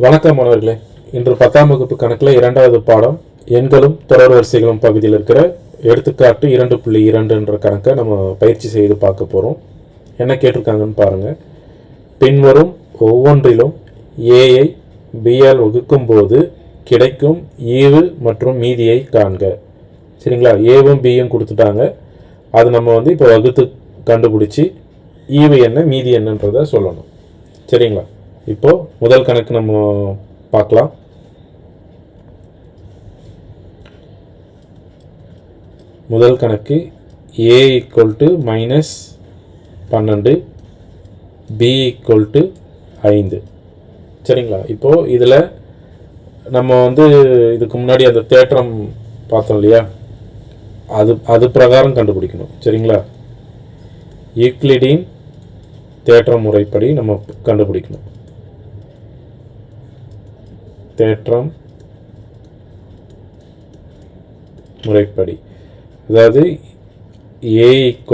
வணக்கம் மாணவர்களே. இன்று 10ஆம் வகுப்பு கணக்கில் 2வது பாடம் எண்களும் தொடர் வரிசைகளும் பகுதியில் இருக்கிற எடுத்துக்காட்டு 2.2 என்ற கணக்கை நம்ம பயிற்சி செய்து பார்க்க போகிறோம். என்ன கேட்டிருக்காங்கன்னு பாருங்கள். பின்வரும் ஒவ்வொன்றிலும் ஏஐ பியால் வகுக்கும் போது கிடைக்கும் ஈவு மற்றும் மீதியை காண்க. சரிங்களா? ஏவும் பியும் கொடுத்துட்டாங்க. அது நம்ம இப்போ வகுத்து கண்டுபிடிச்சி ஈவு என்ன மீதி என்னன்றதை சொல்லணும். சரிங்களா? இப்போது முதல் கணக்கு நம்ம பார்க்கலாம். முதல் கணக்கு a = -12 b = 5. சரிங்களா? இப்போது இதில் நம்ம இதுக்கு முன்னாடி அந்த தேற்றம் பார்த்தோம் இல்லையா, அது பிரகாரம் கண்டுபிடிக்கணும். சரிங்களா? யூக்ளிடின் தேற்ற முறைப்படி நம்ம கண்டுபிடிக்கணும். தேற்றம் முறைப்படி, அதாவது a =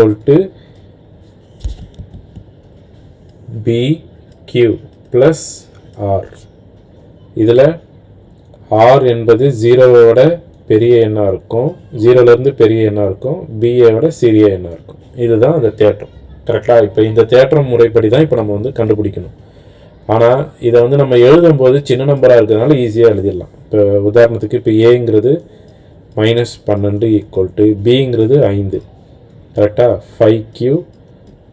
bq + r. இதில் r என்பது 0வோட பெரிய எண்ணாக இருக்கும், 0லேருந்து பெரிய எண்ணாக இருக்கும், b-யோட சிறிய எண்ணாக இருக்கும். இதுதான் அந்த தேற்றம். கரெக்டாக? இப்போ இந்த தேற்றம் முறைப்படி தான் இப்போ நம்ம கண்டுபிடிக்கணும். ஆனால் இதை நம்ம எழுதும்போது சின்ன நம்பராக இருக்கிறதுனால ஈஸியாக எழுதிடலாம். இப்போ உதாரணத்துக்கு இப்போ ஏங்கிறது -12 = பிங்கிறது 5. கரெக்டாக? 5q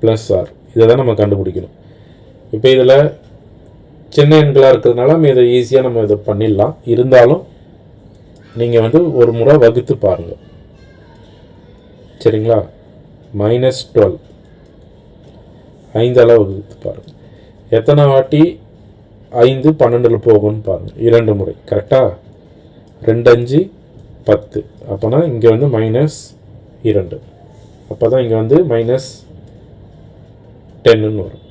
+ r. இதை தான் நம்ம கண்டுபிடிக்கணும். இப்போ இதில் சின்ன எண்களாக இருக்கிறதுனால நம்ம இதை ஈஸியாக நம்ம இதை பண்ணிடலாம். இருந்தாலும் நீங்கள் ஒரு முறை வகுத்து பாருங்கள். சரிங்களா? -12 5ஆல் வகுத்து பாருங்கள். எத்தனை வாட்டி 5 12ல் போகும்னு பாருங்கள். 2 முறை. கரெக்டாக? 2 5 10. அப்போனா இங்கே -2. அப்போ தான் இங்கே -10ன்னு வரும்.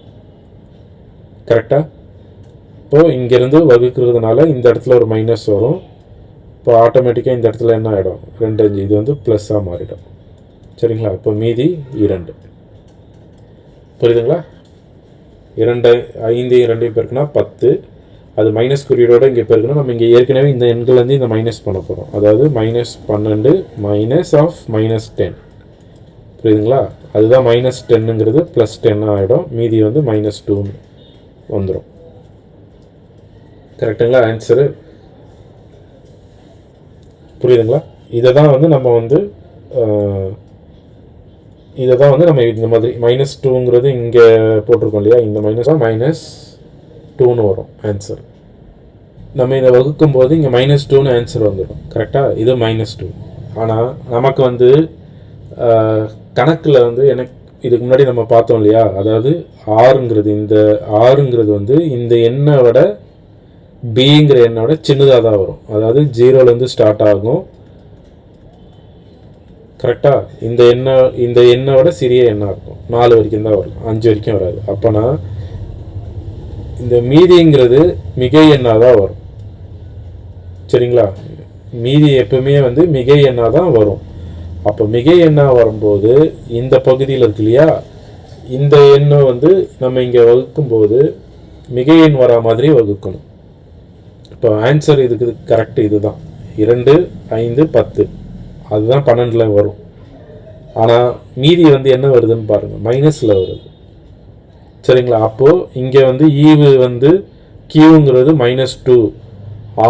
கரெக்டாக? இப்போது இங்கேருந்து வகுக்கிறதுனால இந்த இடத்துல ஒரு மைனஸ் வரும். இப்போ ஆட்டோமேட்டிக்காக இந்த இடத்துல என்ன ஆகிடும்? 2 5 இது ப்ளஸ்ஸாக மாறிடும். சரிங்களா? இப்போ மீதி 2. புரியுதுங்களா? 2 5 2 பெருக்குனா 10. அது மைனஸ் குறியீடோடு இங்கே பெருக்கணும். நம்ம இங்கே ஏற்கனவே இந்த எண்கள்லேருந்து இந்த மைனஸ் பண்ண போகிறோம். அதாவது -12 -10. புரியுதுங்களா? அதுதான் -10ங்கிறது +10 ஆகிடும். மீதி -2ன்னு வந்துடும். கரெக்டுங்களா? ஆன்சரு புரியுதுங்களா? இதை தான் நம்ம இதை தான் நம்ம இந்த மாதிரி -2ங்கிறது இங்கே போட்டிருக்கோம் இல்லையா, இந்த -2ன்னு வரும் ஆன்சர். நம்ம இதை வகுக்கும் போது இங்கே -2ன்னு ஆன்சர் வந்துடும். கரெக்டாக? இது -2. ஆனால் நமக்கு கணக்கில் எனக்கு இதுக்கு முன்னாடி நம்ம பார்த்தோம் இல்லையா, அதாவது ஆறுங்கிறது இந்த எண்ணை விட பிங்கிற எண்ணை விட சின்னதாக தான் வரும். அதாவது 0லேருந்து ஸ்டார்ட் ஆகும். கரெக்டாக? இந்த எண்ணோட சிறிய எண்ணாக இருக்கும். 4 வரைக்கும் தான் வரும், 5 வரைக்கும் வராது. அப்போனா இந்த மீதிங்கிறது மிகை எண்ணாக தான் வரும். சரிங்களா? மீதி எப்பவுமே மிகை எண்ணாக தான் வரும். அப்போ மிகை எண்ணாக வரும்போது இந்த பகுதியில் இருக்கு இல்லையா, இந்த எண்ணை நம்ம இங்கே வகுக்கும்போது மிகை எண் வரா மாதிரி வகுக்கணும். இப்போ ஆன்சர் இதுக்கு கரெக்டு இதுதான். 2 5 10. அதுதான் 12ல் வரும். ஆனால் மீதி என்ன வருதுன்னு பாருங்கள், மைனஸில் வருது. சரிங்களா? அப்போது இங்கே ஈவு கியூங்கிறது -2,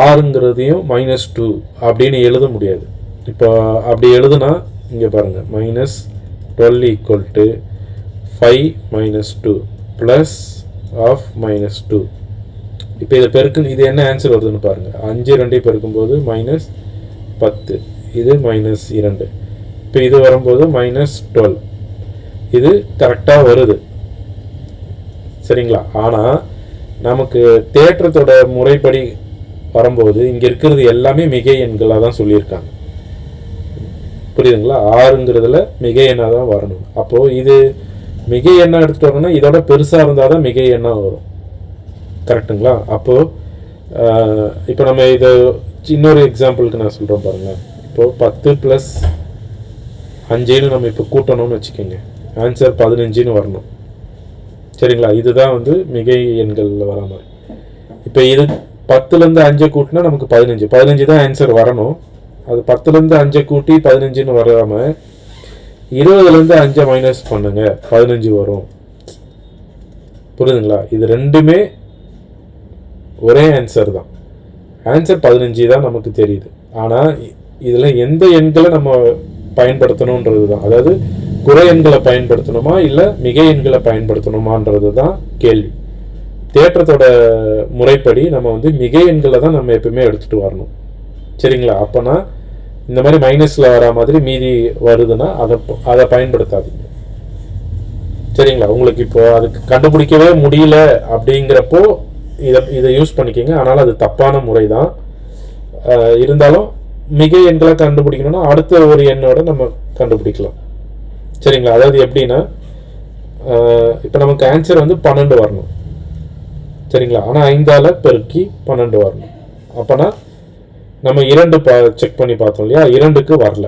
ஆறுங்கிறதையும் -2 அப்படின்னு எழுத முடியாது. இப்போ அப்படி எழுதுனா இங்கே பாருங்கள், -12 = 5 - 2 + -2. இப்போ இதை இது என்ன ஆன்சர் வருதுன்னு பாருங்கள். 5 2 பெருக்கும்போது -10. இது -2. இப்போ இது வரும்போது -12. இது கரெக்டாக வருது. சரிங்களா? ஆனால் நமக்கு தேற்றத்தோட முறைப்படி வரும்போது இங்கே இருக்கிறது எல்லாமே மிகை எண்களாக தான் சொல்லியிருக்காங்க. புரியுதுங்களா? ஆறுங்கிறதுல மிகை எண்ணாக தான் வரணும். அப்போது இது மிகை எண்ணாக எடுத்துகிட்டு வரணும்னா இதோட பெருசாக இருந்தால் தான் மிகை எண்ணாக வரும். கரெக்டுங்களா? அப்போது இப்போ நம்ம இதை இன்னொரு எக்ஸாம்பிளுக்கு நான் சொல்கிறேன் பாருங்கள். இப்போது 10 + 5ன்னு நம்ம இப்போ கூட்டணும்னு வச்சுக்கோங்க. ஆன்சர் 15ன்னு வரணும். சரிங்களா? இதுதான் மிகை எண்களில் வர மாதிரி. இப்போ 10லேருந்து 5 கூட்டினா நமக்கு 15. 15 தான் ஆன்சர் வரணும். அது 10லேருந்து 5 கூட்டி 15ன்னு வராமல் 20லேருந்து 5 மைனஸ் பண்ணுங்க, 15 வரும். புரியுதுங்களா? இது ரெண்டுமே ஒரே ஆன்சர் தான். ஆன்சர் 15 தான் நமக்கு தெரியுது. ஆனால் இதில் எந்த எண்களை நம்ம பயன்படுத்தணுன்றது தான், அதாவது குறை எண்களை பயன்படுத்தணுமா இல்லை மிகை எண்களை பயன்படுத்தணுமான்றது தான் கேள்வி. தேற்றத்தோட முறைப்படி நம்ம வந்து மிகை எண்களை தான் நம்ம எப்பவுமே எடுத்துகிட்டு வரணும். சரிங்களா? அப்போனா இந்த மாதிரி மைனஸில் வர மாதிரி மீதி வருதுன்னா அதை பயன்படுத்தாதீங்க. சரிங்களா? உங்களுக்கு இப்போ அதுக்கு கண்டுபிடிக்கவே முடியல அப்படிங்கிறப்போ இதை யூஸ் பண்ணிக்கோங்க. ஆனால் அது தப்பான முறை தான். இருந்தாலும் மிகை எண்களை கண்டுபிடிக்கணும்னா அடுத்த ஒரு எண்ணோட நம்ம கண்டுபிடிக்கலாம். சரிங்களா? அதாவது எப்படின்னா, இப்போ நமக்கு ஆன்சர் வந்து 12 வரணும். சரிங்களா? ஆனால் 5ஆல் பெருக்கி 12 வரணும். அப்போனா நம்ம 2 செக் பண்ணி பார்த்தோம் இல்லையா, 2க்கு வரல.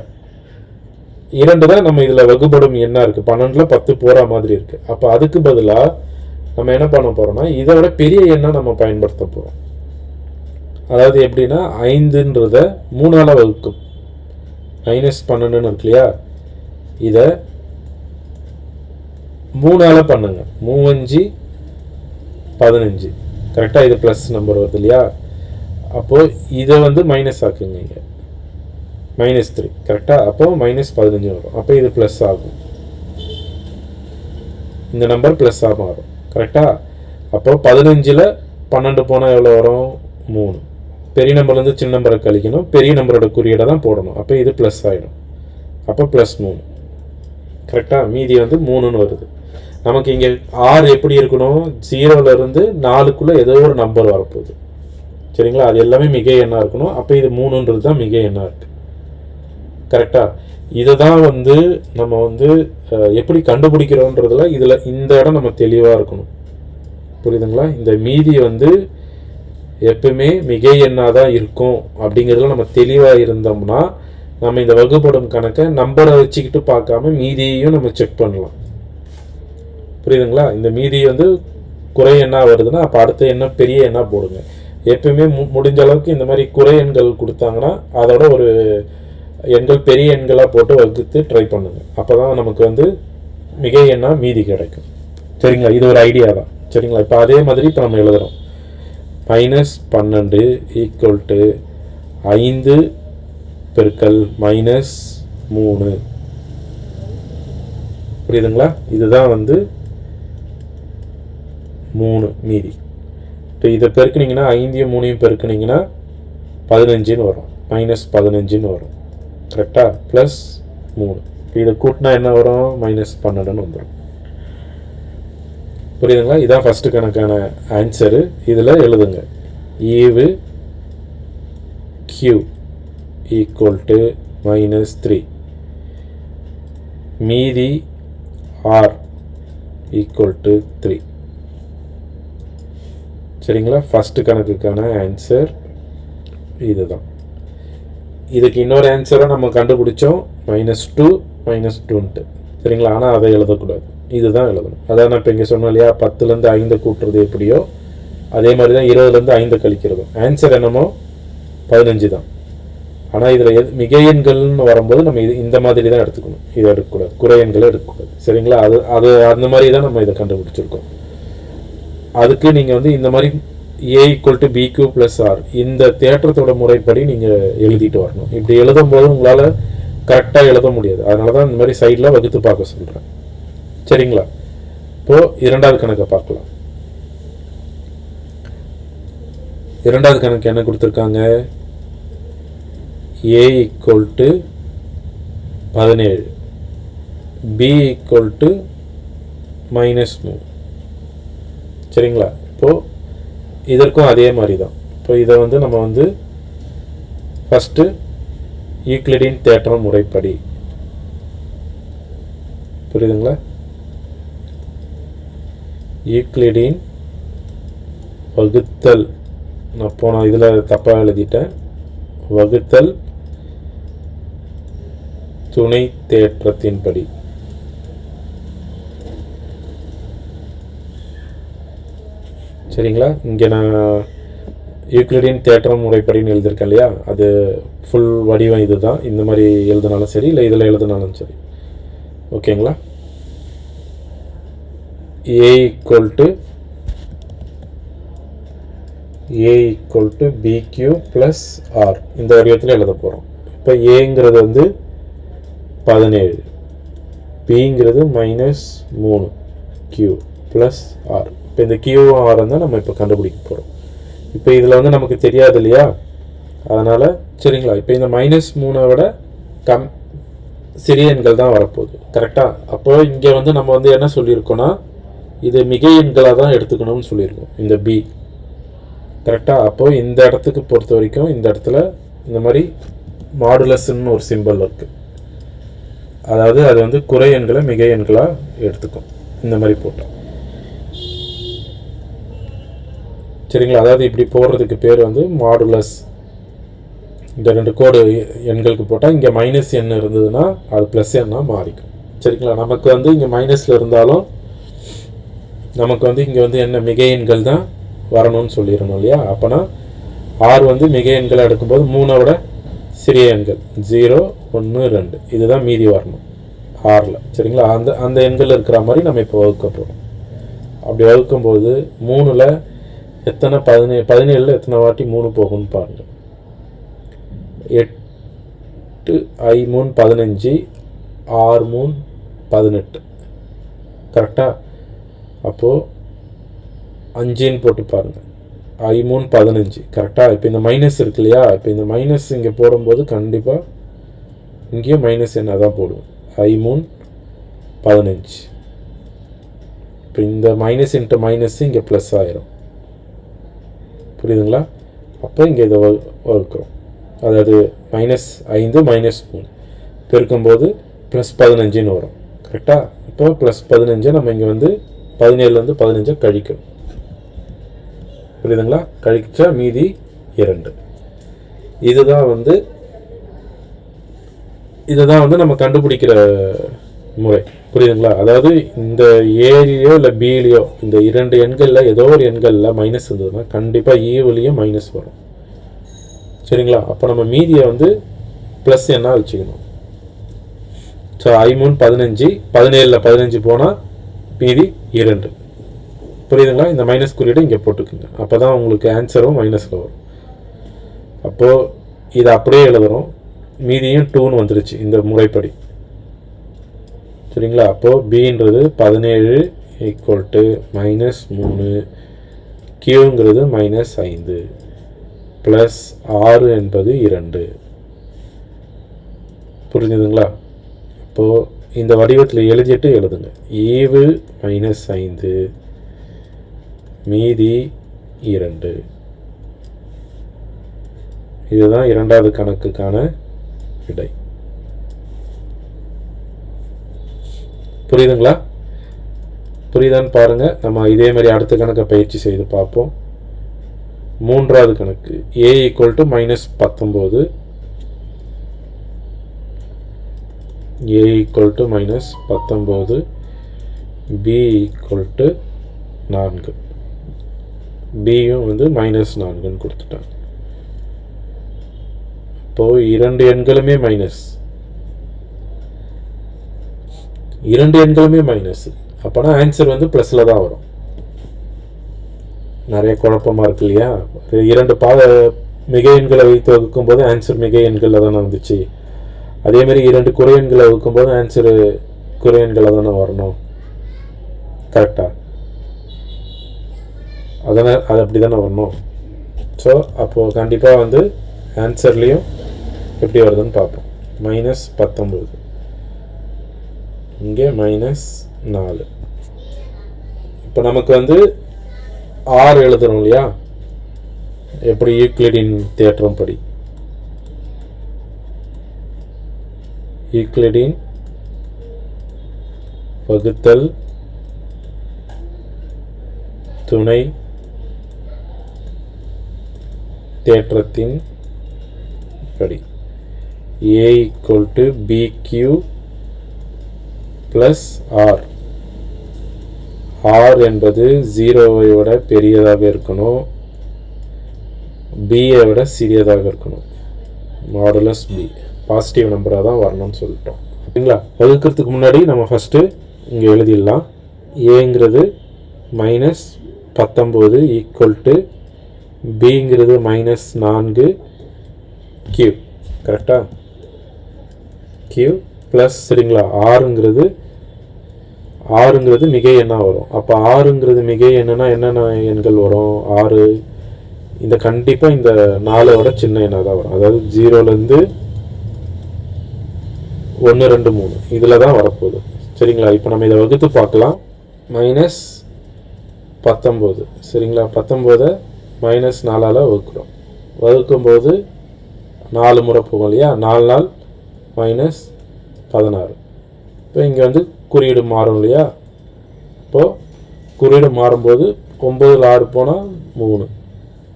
2 தான் நம்ம இதில் வகுப்படும் எண்ணா இருக்குது. 12ல் 10 போகிற மாதிரி இருக்குது. அப்போ அதுக்கு பதிலாக நம்ம என்ன பண்ண போகிறோம்னா இதை விட பெரிய எண்ணை நம்ம பயன்படுத்த போகிறோம். அதாவது எப்படின்னா 5ன்றத 3ஆல் வகுக்கும். -12ன்னு இருக்கு இல்லையா, இதை 3ஆல் பண்ணுங்க. 3×5 15. கரெக்டாக இது ப்ளஸ் நம்பர் வருது இல்லையா. அப்போது இதை வந்து மைனஸ் ஆக்குங்க, இங்கே -3. கரெக்டாக? அப்போது -15 வரும். அப்போ இது ப்ளஸ் ஆகும், இந்த நம்பர் ப்ளஸ்ஸாக மாறும். கரெக்டாக? அப்போது 15ல் 12 போனால் எவ்வளோ வரும்? 3. பெரிய நம்பர்லேருந்து சின்ன நம்பரை கழிக்கணும், பெரிய நம்பரோட குறியீடை தான் போடணும். அப்போ இது ப்ளஸ் ஆகிடும். அப்போ +3. கரெக்டாக? மீதி வந்து 3ன்னு வருது. நமக்கு இங்கே R எப்படி இருக்கணும்? 0லேருந்து 4க்குள்ளே ஏதோ ஒரு நம்பர் வரப்போகுது. சரிங்களா? அது எல்லாமே மிகை எண்ணாக இருக்கணும். அப்போ இது 3ன்றது தான் மிகை எண்ணாக இருக்குது. கரெக்டாக? இதை தான் வந்து நம்ம வந்து எப்படி கண்டுபிடிக்கிறோன்றதுல இந்த இடம் நம்ம தெளிவாக இருக்கணும். புரியுதுங்களா? இந்த மீதி வந்து எப்பவுமே மிகை எண்ணாக தான் இருக்கும் அப்படிங்கிறதுல நம்ம தெளிவாக இருந்தோம்னா நம்ம இந்த வகுப்படும் கணக்கை நம்பரை வச்சுக்கிட்டு பார்க்காம மீதியையும் நம்ம செக் பண்ணலாம். புரியுதுங்களா? இந்த மீதி வந்து குறை எண்ணா வருதுன்னா அப்போ அடுத்த எண்ணம் பெரிய எண்ணா போடுங்க. எப்பவுமே முடிஞ்ச அளவுக்கு இந்த மாதிரி குறை எண்கள் கொடுத்தாங்கன்னா அதோட ஒரு எண்கள் பெரிய எண்களாக போட்டு வகுத்து ட்ரை பண்ணுங்க. அப்போ தான் நமக்கு வந்து மிகை எண்ணா மீதி கிடைக்கும். சரிங்களா? இது ஒரு ஐடியா தான். சரிங்களா? இப்போ அதே மாதிரி இப்போ நம்ம எழுதுகிறோம். -12 = 5 பெருக்கல் -3. புரியுதுங்களா? இதுதான் வந்து 3 மீதி. இப்போ இதை பெருக்குனிங்கன்னா 5யும் 3யும் பெருக்குனிங்கன்னா 15ன்னு வரும், -15ன்னு வரும். கரெக்டாக? +3. இப்போ இதை கூட்டினா என்ன வரும்? -12ன்னு வந்துடும். புரியுதுங்களா? இதான் ஃபஸ்ட்டு கணக்கான ஆன்சரு. இதில் எழுதுங்க. ஈவு Q = -3. மீதி R = 3. சரிங்களா? ஃபஸ்ட்டு கணக்குக்கான ஆன்சர் இதுதான். இதுக்கு இன்னொரு ஆன்சரை நம்ம கண்டுபிடிச்சோம், -2 -2ன்ட்டு. சரிங்களா? ஆனால் அதை எழுதக்கூடாது, இதுதான் எழுதணும். அதான் நான் இப்போ இங்கே சொன்னோம் இல்லையா, 10லேருந்து 5 கூட்டுறது எப்படியோ அதே மாதிரி தான் 20லேருந்து 5 கழிக்கிறதும். ஆன்சர் என்னமோ 15 தான். ஆனால் இதில் மிகை எண்கள்னு வரும்போது நம்ம இந்த மாதிரி தான் எடுத்துக்கணும். இதை எடுக்கக்கூடாது, குறை எண்களை எடுக்கக்கூடாது. சரிங்களா? அது அந்த மாதிரி தான் நம்ம இதை கண்டுபிடிச்சிருக்கோம். அதுக்கு நீங்கள் வந்து இந்த மாதிரி A = BQ + R இந்த தேற்றத்தோட முறைப்படி நீங்கள் எழுதிட்டு வரணும். இப்படி எழுதும்போது உங்களால் கரெக்டாக எழுத முடியாது. அதனால தான் இந்த மாதிரி சைடில் வகுத்து பார்க்க சொல்கிறேன். சரிங்களா? இப்போது இரண்டாவது கணக்கை பார்க்கலாம். இரண்டாவது கணக்கு என்ன கொடுத்துருக்காங்க? A = 17, B = -3. சரிங்களா? இப்போது இதற்கும் அதே மாதிரி தான். இப்போ இதை வந்து நம்ம வந்து ஃபஸ்ட்டு யூக்ளிடின் தேற்றம் முறைப்படி, புரியுதுங்களா? யூக்ளிடின் வகுத்தல், நான் போன இதில் தப்பாக எழுதிட்டேன், வகுத்தல் துணை தேற்றத்தின்படி. சரிங்களா? இங்கே நான் யூக்ளிடியன் தேற்றம் முறைப்படின்னு எழுதியிருக்கேன் இல்லையா, அது ஃபுல் வடிவம் இது தான். இந்த மாதிரி எழுதினாலும் சரி, இல்லை இதில் எழுதினாலும் சரி. ஓகேங்களா? ஏ ஈக்குவல் டு பிக்யூ ப்ளஸ் ஆர் இந்த வடிவத்தில் எழுத போகிறோம். இப்போ ஏங்கிறது வந்து 17, பிங்கிறது -3 கியூ ப்ளஸ் ஆர். இப்போ இந்த கியூ ஆர் தான் நம்ம இப்போ கண்டுபிடிக்க போகிறோம். இப்போ இதில் வந்து நமக்கு தெரியாது இல்லையா, அதனால் சரிங்களா. இப்போ இந்த -3 விட சிறிய எண்கள் தான் வரப்போகுது. கரெக்டாக? அப்போ இங்கே வந்து நம்ம வந்து என்ன சொல்லியிருக்கோன்னா, இது மிகை எண்களாக தான் எடுத்துக்கணும்னு சொல்லியிருக்கோம், இந்த பி. கரெக்டாக? அப்போது இந்த இடத்துக்கு பொறுத்த வரைக்கும் இந்த இடத்துல இந்த மாதிரி மாடுலஸ்ன்னு ஒரு சிம்பிள் இருக்குது. அதாவது அது வந்து குறை எண்களை மிகை எண்களாக எடுத்துக்கும் இந்த மாதிரி போட்டோம். சரிங்களா? அதாவது இப்படி போடுறதுக்கு பேர் வந்து மாடுலஸ். இந்த 2 கோடு எண்களுக்கு போட்டால் இங்கே மைனஸ் எண் இருந்ததுன்னா அது ப்ளஸ் எண்ணாக மாறிக்கும். சரிங்களா? நமக்கு வந்து இங்கே மைனஸில் இருந்தாலும் நமக்கு வந்து இங்கே வந்து என்ன மிகை எண்கள் தான் வரணும்னு சொல்லிடணும் இல்லையா. அப்போனா ஆறு வந்து மிகை எண்களை எடுக்கும்போது 3 விட சிறிய எண்கள் 0, 1, 2 இதுதான் மீதி வரணும் ஆறில். சரிங்களா? அந்த எண்கள் இருக்கிற மாதிரி நம்ம இப்போ வகுக்க போகிறோம். அப்படி வகுக்கும்போது 3ல் எத்தனை 17ல் எத்தனை வாட்டி 3 போகும்னு பாருங்கள். 8 I 3 15, 6 3 18. கரெக்டாக? அப்போது 5ன்னு போட்டு பாருங்கள். I 3 15. கரெக்டாக? இப்போ இந்த மைனஸ் இருக்கு இல்லையா, இப்போ இந்த மைனஸ் இங்கே போடும்போது கண்டிப்பாக இங்கேயும் மைனஸ் என்ன தான் போடுவோம். I 3 15. இப்போ இந்த மைனஸ் இன்ட்டு மைனஸ் இங்கே ப்ளஸ் ஆயிரும். புரியுதுங்களா? அப்போ இங்கே இதை வகுக்கிறோம். அதாவது -5 -3 பெருக்கும்போது +15ன்னு வரும். கரெக்டாக? இப்போ +15 நம்ம இங்கே வந்து 17லேருந்து 15 கழிக்கணும். புரியுதுங்களா? கழிச்சா மீதி 2. இதுதான் வந்து நம்ம கண்டுபிடிக்கிற முறை. புரியுதுங்களா? அதாவது இந்த ஏலையோ இல்லை பிலையோ இந்த 2 எண்களில் ஏதோ ஒரு எண்களில் மைனஸ் இருந்ததுன்னா கண்டிப்பாக ஈவிலையும் மைனஸ் வரும். சரிங்களா? அப்போ நம்ம மீதியை வந்து ப்ளஸ் என்ன வச்சுக்கணும். ஸோ I 3 15, 17ல் 15 போனால் மீதி 2. புரியுதுங்களா? இந்த மைனஸ் குறியீடு இங்கே போட்டுக்குங்க. அப்போ தான் உங்களுக்கு ஆன்சரும் மைனஸில் வரும். அப்போது இதை அப்படியே எழுதுகிறோம். மீதியும் 2ன்னு வந்துருச்சு இந்த முறைப்படி. சரிங்களா? அப்போது பின்றது 17 = -3, கியூங்கிறது -5 ப்ளஸ் 6 என்பது 2. புரிஞ்சுதுங்களா? அப்போது இந்த வடிவத்தில் எழுதிட்டு எழுதுங்க. ஈவு -5 மீதி 2. இதுதான் இரண்டாவது கணக்குக்கான விடை. புரியுதுங்களா? புரியுதான்னு பாருங்கள். நம்ம இதே மாதிரி அடுத்த கணக்கை பயிற்சி செய்து பார்ப்போம். மூன்றாவது கணக்கு a = -19, a = -19, b = 4. பியும் வந்து -4ன்னு கொடுத்துட்டாங்க. இப்போது 2 எண்களுமே மைனஸ், 2 எண்களுமே மைனஸ். அப்போனா ஆன்சர் வந்து ப்ளஸில் தான் வரும். நிறைய குழப்பமாக இருக்கு இல்லையா? 2 மிகை எண்களை வைத்து வகுக்கும்போது ஆன்சர் மிகை எண்களில் தானே வந்துச்சு. அதேமாதிரி 2 குறை எண்களை வகுக்கும்போது ஆன்சரு குறை எண்களில் தானே வரணும். கரெக்டாக? அதனால் அது அப்படி தானே வரணும். ஸோ அப்போது கண்டிப்பாக வந்து ஆன்சர்லேயும் எப்படி வருதுன்னு பார்ப்போம். -19 இங்கே -4. இப்போ நமக்கு வந்து 6 எழுதுறோம் இல்லையா, எப்படி யூக்ளிடின் தேற்றம் படி. யூக்ளிடின் வகுத்தல் துணை தேற்றத்தின் படி a = bq + r. r என்பது 0வை விட பெரியதாக இருக்கணும். பியை விட சிறியதாக இருக்கணும். மாடுலஸ் பி பாசிட்டிவ் நம்பராக தான் வரணும்னு சொல்லிட்டோம். ஓகேங்களா? வகுக்கிறதுக்கு முன்னாடி நம்ம ஃபஸ்ட்டு இங்கே எழுதிடலாம். ஏங்கிறது -19 ஈக்குவல் டு பிங்கிறது -4 கியூ. கரெக்டாக? கியூ ப்ளஸ் சரிங்களா, ஆறுங்கிறது மிகை எண்ணாக வரும். அப்போ ஆறுங்கிறது மிகை எண்ணுனா என்னென்ன எண்கள் வரும்? 6. இந்த கண்டிப்பாக இந்த 4ஓட சின்ன எண்ணாக தான் வரும். அதாவது 0லேருந்து 1 2 3 இதில் தான் வரப்போகுது. சரிங்களா? இப்போ நம்ம இதை வகுத்து பார்க்கலாம். -19 சரிங்களா, 19 -4ஆல் வகுக்கிறோம். வகுக்கும்போது 4 முறை போகும் இல்லையா, 4 நாள் -16. இப்போ இங்கே வந்து குறியீடு மாறும் இல்லையா, இப்போது குறியீடு மாறும்போது 9ல் 6 போனால் 3.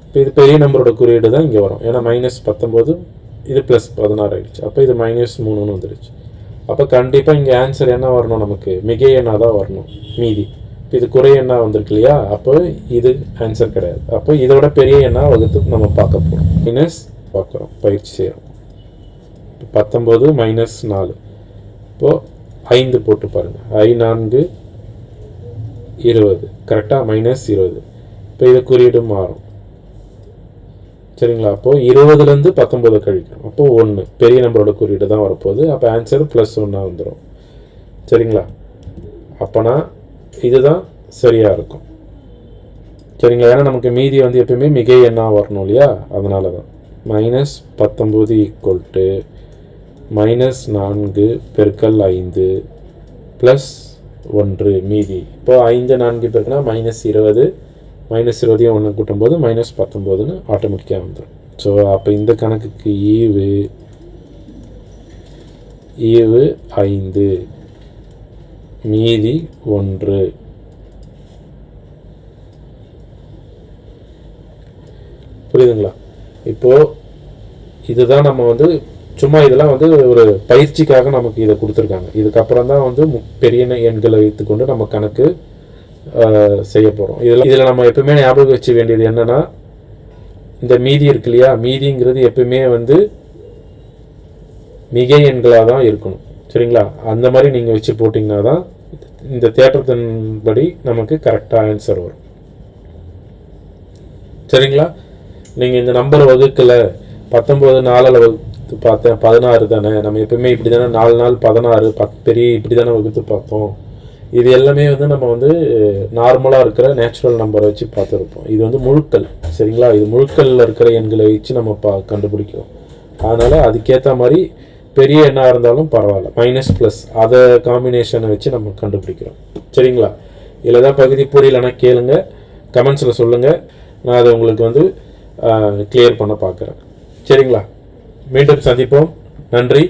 இப்போ இது பெரிய நம்பரோட குறியீடு தான் இங்கே வரும். ஏன்னா -19 இது +16 ஆகிடுச்சு. அப்போ இது -3ன்னு வந்துடுச்சு. அப்போ கண்டிப்பாக இங்கே ஆன்சர் என்ன வரணும்? நமக்கு மிகை எண்ணாக தான் வரணும் மீதி. இப்போ இது குறை எண்ணாக வந்திருக்கு இல்லையா, அப்போ இது ஆன்சர் கிடையாது. அப்போ இதோட பெரிய எண்ணாக வகுத்து நம்ம பார்க்க போகிறோம். பார்க்குறோம், பயிற்சி செய்கிறோம். 19 -4. இப்போது 5 போட்டு பாருங்கள். 5 4 20. கரெக்டாக -20. இப்போ இது குறியீடு மாறும். சரிங்களா? அப்போது 20லேருந்து 19 கழிக்கணும். அப்போது 1 பெரிய நம்பரோட குறியீடு தான் வரப்போகுது. அப்போ ஆன்சர் +1 வந்துடும். சரிங்களா? அப்போனா இதுதான் சரியாக இருக்கும். சரிங்களா? ஏன்னா நமக்கு மீதி வந்து எப்பயுமே மிகை எண்ணாக வரணும் இல்லையா, அதனால தான். -19 ஈக்குவல் டு -4 பெருக்கல் 5 ப்ளஸ் 1 மீதி. இப்போ 5 4 பெருக்குனா -20. -20 1 கூட்டும்போது -19ன்னு ஆட்டோமேட்டிக்காக வந்துடும். ஸோ அப்போ இந்த கணக்குக்கு ஈவு 5 மீதி 1. புரியுதுங்களா? இப்போது இதுதான் நம்ம வந்து சும்மா இதெல்லாம் வந்து ஒரு பயிற்சிக்காக நமக்கு இதை கொடுத்துருக்காங்க. இதுக்கப்புறம் தான் வந்து பெரிய எண்களை வைத்துக்கொண்டு நம்ம கணக்கு செய்ய போகிறோம். இதில் நம்ம எப்பவுமே ஞாபகம் வச்சு வேண்டியது என்னென்னா, இந்த மீதி இருக்கு இல்லையா, மீதிங்கிறது எப்பவுமே வந்து மிகை எண்களாக தான் இருக்கணும். சரிங்களா? அந்த மாதிரி நீங்கள் வச்சு போட்டிங்கன்னா தான் இந்த தேற்றத்தின்படி நமக்கு கரெக்டாக ஆன்சர் வரும். சரிங்களா? நீங்கள் இந்த நம்பர் வகுக்கலை, 19 4ஆல் வகுத்து பார்த்தேன், 16 தானே, நம்ம எப்பவுமே இப்படி தானே 4 4 16 பெரிய இப்படி தானே வகுத்து பார்ப்போம். இது எல்லாமே வந்து நம்ம வந்து நார்மலாக இருக்கிற நேச்சுரல் நம்பரை வச்சு பார்த்துருப்போம். இது வந்து முழுக்கள். சரிங்களா? இது முழுக்களில் இருக்கிற எண்களை வச்சு நம்ம கண்டுபிடிக்கிறோம். அதனால் அதுக்கேற்ற மாதிரி பெரிய எண்ணாக இருந்தாலும் பரவாயில்ல, மைனஸ் அதை காம்பினேஷனை வச்சு நம்ம கண்டுபிடிக்கிறோம். சரிங்களா? இதில் தான் பகுதி புரியலைன்னா கேளுங்க, கமெண்ட்ஸில் சொல்லுங்கள். நான் அதை உங்களுக்கு வந்து கிளியர் பண்ண பார்க்குறேன். சரிங்களா? மீண்டும் சந்திப்போம். நன்றி.